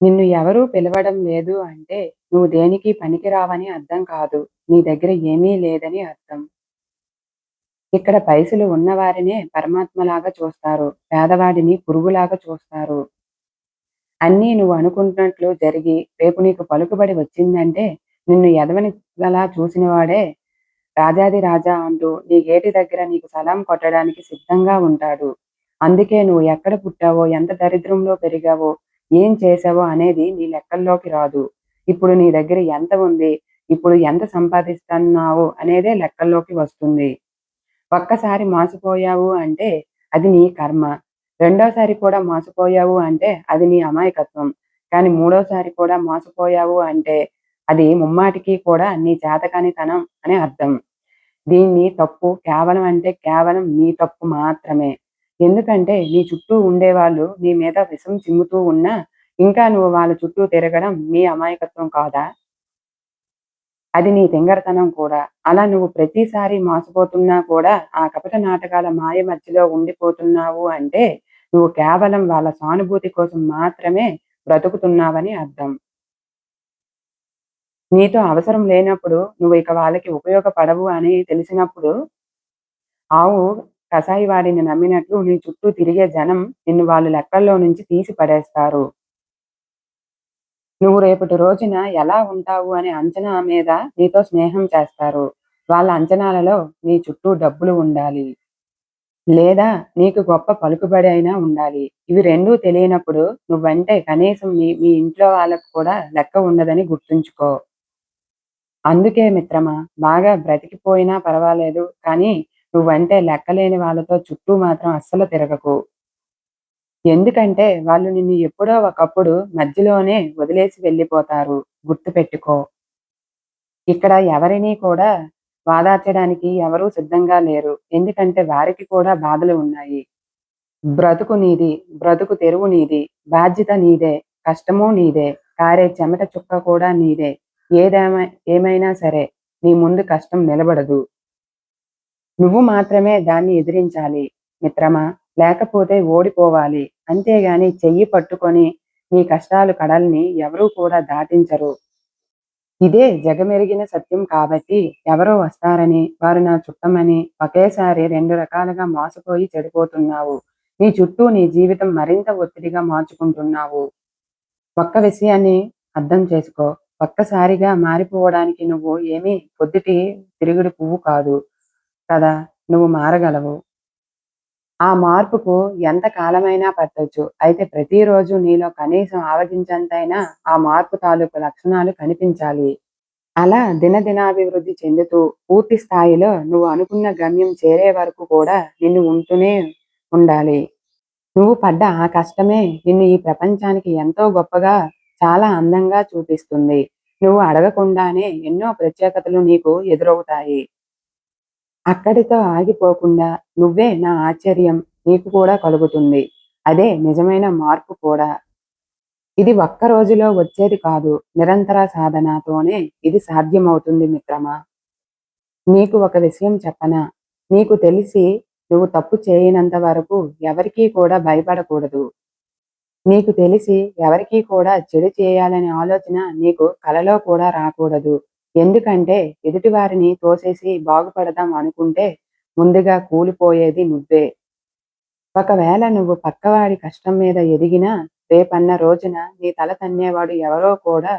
నిన్ను ఎవరూ పిలవడం లేదు అంటే, నువ్వు దేనికి పనికిరావని అర్థం కాదు. నీ దగ్గర ఏమీ లేదని అర్థం. ఇక్కడ పైసలు ఉన్నవారినే పరమాత్మలాగా చూస్తారు. పేదవాడిని పురుగులాగా చూస్తారు. అన్నీ నువ్వు అనుకుంటున్నట్లు జరిగి, రేపు నీకు పలుకుబడి వచ్చిందంటే, నిన్ను ఎదవనిలా చూసినవాడే రాజాధిరాజా అంటూ నీ గేటు దగ్గర నీకు సలాం కొట్టడానికి సిద్ధంగా ఉంటాడు. అందుకే నువ్వు ఎక్కడ పుట్టావో, ఎంత దరిద్రంలో పెరిగావో, ఏం చేశావో అనేది నీ లెక్కల్లోకి రాదు. ఇప్పుడు నీ దగ్గర ఎంత ఉంది, ఇప్పుడు ఎంత సంపాదిస్తున్నావు అనేదే లెక్కల్లోకి వస్తుంది. ఒక్కసారి మోసపోయావు అంటే అది నీ కర్మ. రెండోసారి కూడా మోసపోయావు అంటే అది నీ అమాయకత్వం. కానీ మూడోసారి కూడా మోసపోయావు అంటే అది ముమ్మాటికి కూడా నీ చేతకానితనం అని అర్థం. దీన్ని తప్పు కేవలం అంటే కేవలం నీ తప్పు మాత్రమే. ఎందుకంటే నీ చుట్టూ ఉండేవాళ్ళు నీ మీద విషం చిమ్ముతూ ఉన్నా, ఇంకా నువ్వు వాళ్ళ చుట్టూ తిరగడం నీ అమాయకత్వం కాదా? అది నీ తింగరతనం కూడా. అలా నువ్వు ప్రతిసారి మోసపోతున్నా కూడా ఆ కపట నాటకాల మాయ మధ్యలో ఉండిపోతున్నావు అంటే, నువ్వు కేవలం వాళ్ళ సానుభూతి కోసం మాత్రమే బ్రతుకుతున్నావని అర్థం. నీతో అవసరం లేనప్పుడు నువ్వు ఇక వాళ్ళకి ఉపయోగపడవు అని తెలిసినప్పుడు ఆవు కసాయివాడిని నమ్మినట్లు నీ చుట్టూ తిరిగే జనం నిన్ను వాళ్ళు లెక్కల్లో నుంచి తీసి పడేస్తారు. నువ్వు రేపటి రోజున ఎలా ఉంటావు అనే అంచనా మీద నీతో స్నేహం చేస్తారు. వాళ్ళ అంచనాలలో నీ చుట్టూ డబ్బులు ఉండాలి. లేదా నీకు గొప్ప పలుకుబడి అయినా ఉండాలి. ఇవి రెండూ తెలియనప్పుడు నువ్వంటే కనీసం మీ ఇంట్లో వాళ్ళకి కూడా లెక్క ఉండదని గుర్తుంచుకో. అందుకే మిత్రమా, బాగా బ్రతికిపోయినా పర్వాలేదు కానీ నువ్వంటే లెక్కలేని వాళ్ళతో చుట్టూ మాత్రం అస్సలు తిరగకు. ఎందుకంటే వాళ్ళు నిన్ను ఎప్పుడో ఒకప్పుడు మధ్యలోనే వదిలేసి వెళ్ళిపోతారు. గుర్తుపెట్టుకో. ఇక్కడ ఎవరిని కూడా వాదార్చడానికి ఎవరూ సిద్ధంగా లేరు. ఎందుకంటే వారికి కూడా బాధలు ఉన్నాయి. బ్రతుకు నీది, బ్రతుకు తెరువు నీది, బాధ్యత నీదే, కష్టమూ నీదే, కారే చెమట చుక్క కూడా నీదే. ఏమైనా సరే నీ ముందు కష్టం నిలబడదు. నువ్వు మాత్రమే దాన్ని ఎదిరించాలి మిత్రమా. లేకపోతే ఓడిపోవాలి. అంతేగాని చెయ్యి పట్టుకొని నీ కష్టాలు కడల్ని ఎవరూ కూడా దాటించరు. ఇదే జగమెరిగిన సత్యం కాబట్టి ఎవరో వస్తారని, వారు నా చుట్టమని ఒకేసారి 2 రకాలుగా మోసపోయి చెడిపోతున్నావు. నీ చుట్టూ నీ జీవితం మరింత ఒత్తిడిగా మార్చుకుంటున్నావు. ఒక్క విషయాన్ని అర్థం చేసుకో. ఒక్కసారిగా మారిపోవడానికి నువ్వు ఏమీ పొద్దుటి తిరుగుడు పువ్వు కాదు కదా! నువ్వు మారగలవు. ఆ మార్పుకు ఎంత కాలమైనా పట్టొచ్చు. అయితే ప్రతిరోజు నీలో కనీసం ఆవగింజంతైనా ఆ మార్పు తాలూకు లక్షణాలు కనిపించాలి. అలా దినదినాభివృద్ధి చెందుతూ పూర్తి స్థాయిలో నువ్వు అనుకున్న గమ్యం చేరే వరకు కూడా నిన్ను ఉంటూనే ఉండాలి. నువ్వు పడ్డ ఆ కష్టమే నిన్ను ఈ ప్రపంచానికి ఎంతో గొప్పగా, చాలా అందంగా చూపిస్తుంది. నువ్వు అడగకుండానే ఎన్నో ప్రత్యేకతలు నీకు ఎదురవుతాయి. అక్కడితో ఆగిపోకుండా నువ్వే నా ఆశ్చర్యం నీకు కూడా కలుగుతుంది. అదే నిజమైన మార్పు కూడా. ఇది ఒక్క రోజులో వచ్చేది కాదు. నిరంతర సాధనతోనే ఇది సాధ్యమవుతుంది మిత్రమా. నీకు ఒక విషయం చెప్పనా? నీకు తెలిసి నువ్వు తప్పు చేయనంత వరకు ఎవరికీ కూడా భయపడకూడదు. నీకు తెలిసి ఎవరికీ కూడా చెడు చేయాలనే ఆలోచన నీకు కలలో కూడా రాకూడదు. ఎందుకంటే ఎదుటివారిని తోసేసి బాగుపడదాం అనుకుంటే ముందుగా కూలిపోయేది నువ్వే. ఒకవేళ నువ్వు పక్కవాడి కష్టం మీద ఎదిగినా రేపన్న రోజున నీ తల తన్నేవాడు ఎవరో కూడా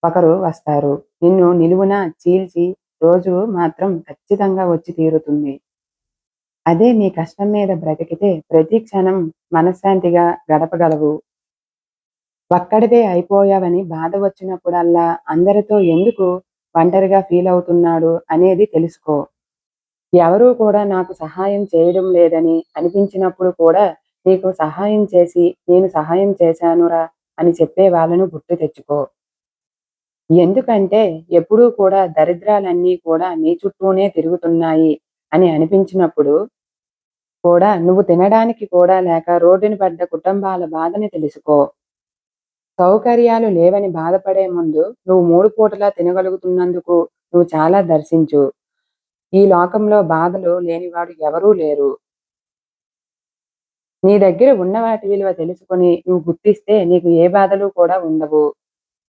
ఒకరు వస్తారు. నిన్ను నిలువునా చీల్చి రోజు మాత్రం ఖచ్చితంగా వచ్చి తీరుతుంది. అదే నీ కష్టం మీద బ్రతికితే ప్రతి క్షణం మనశ్శాంతిగా గడపగలవు. ఒక్కడివే అయిపోయావని బాధ వచ్చినప్పుడల్లా అందరితో ఎందుకు ఒంటరిగా ఫీల్ అవుతున్నాడు అనేది తెలుసుకో. ఎవరూ కూడా నాకు సహాయం చేయడం లేదని అనిపించినప్పుడు కూడా నీకు సహాయం చేసి నేను సహాయం చేశానురా అని చెప్పే వాళ్ళను గుర్తు తెచ్చుకో. ఎందుకంటే ఎప్పుడూ కూడా దరిద్రాలన్నీ కూడా నీ చుట్టూనే తిరుగుతున్నాయి అని అనిపించినప్పుడు కూడా నువ్వు తినడానికి కూడా లేక రోడ్డున పడ్డ కుటుంబాల బాధని తెలుసుకో. సౌకర్యాలు లేవని బాధపడే ముందు నువ్వు 3 పూటలా తినగలుగుతున్నందుకు నువ్వు చాలా దర్శించు. ఈ లోకంలో బాధలు లేనివాడు ఎవరూ లేరు. నీ దగ్గర ఉన్న వాటి విలువ తెలుసుకొని నువ్వు గుర్తిస్తే నీకు ఏ బాధలు కూడా ఉండవు.